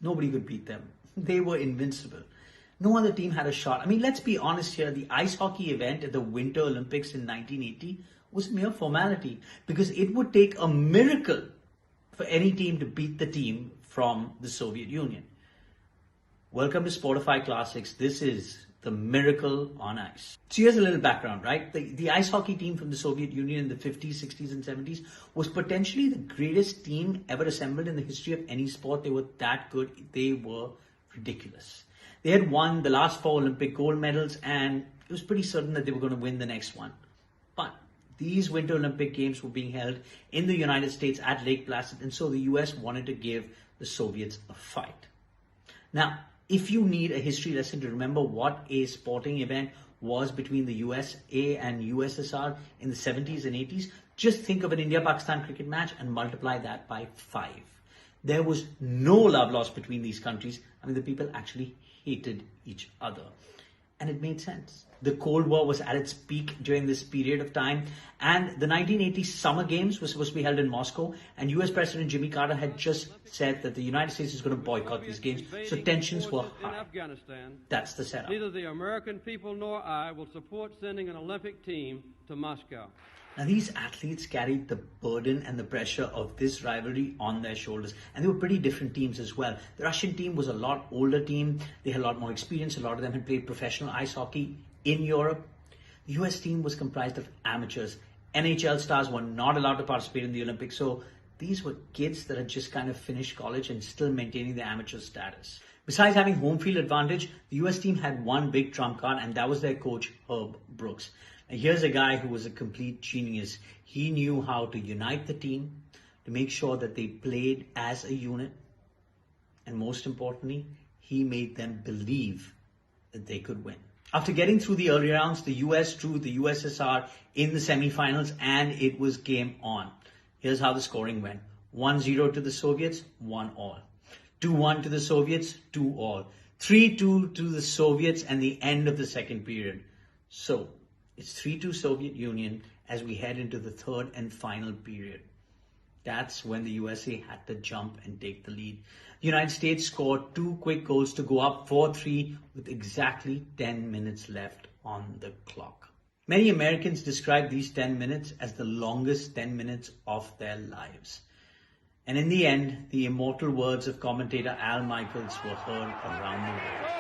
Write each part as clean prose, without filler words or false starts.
Nobody could beat them. They were invincible. No other team had a shot. I mean, let's be honest here. The ice hockey event at the Winter Olympics in 1980 was mere formality because it would take a miracle for any team to beat the team from the Soviet Union. Welcome to Sportify Classics. This is the miracle on ice. So here's a little background, right? The ice hockey team from the Soviet Union in the 50s, 60s, and 70s was potentially the greatest team ever assembled in the history of any sport. They were that good. They were ridiculous. They had won the last 4 Olympic gold medals, and it was pretty certain that they were going to win the next one. But these Winter Olympic Games were being held in the United States at Lake Placid, and so the US wanted to give the Soviets a fight. Now, if you need a history lesson to remember what a sporting event was between the USA and USSR in the 70s and 80s, just think of an India-Pakistan cricket match and multiply that by 5. There was no love lost between these countries. I mean, the people actually hated each other. And it made sense. The Cold War was at its peak during this period of time, and the 1980 Summer Games were supposed to be held in Moscow, and US President Jimmy Carter had just said that the United States is going to boycott these games, so tensions were high. That's the setup. Neither the American people nor I will support sending an Olympic team to Moscow. Now, these athletes carried the burden and the pressure of this rivalry on their shoulders. And they were pretty different teams as well. The Russian team was a lot older team. They had a lot more experience. A lot of them had played professional ice hockey in Europe. The US team was comprised of amateurs. NHL stars were not allowed to participate in the Olympics. So these were kids that had just kind of finished college and still maintaining their amateur status. Besides having home field advantage, the US team had one big trump card, and that was their coach, Herb Brooks. And here's a guy who was a complete genius. He knew how to unite the team, to make sure that they played as a unit. And most importantly, he made them believe that they could win. After getting through the early rounds, the US drew the USSR in the semifinals, and it was game on. Here's how the scoring went. 1-0 to the Soviets, 1-all. 2-1 to the Soviets, 2-all. 3-2 to the Soviets, and the end of the second period. So, it's 3-2 Soviet Union as we head into the third and final period. That's when the USA had to jump and take the lead. The United States scored 2 quick goals to go up 4-3 with exactly 10 minutes left on the clock. Many Americans describe these 10 minutes as the longest 10 minutes of their lives. And in the end, the immortal words of commentator Al Michaels were heard around the world.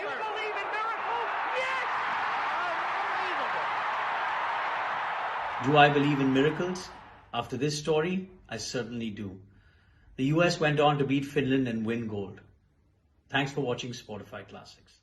Do I believe in miracles? After this story, I certainly do. The US went on to beat Finland and win gold. Thanks for watching Sportify Classics.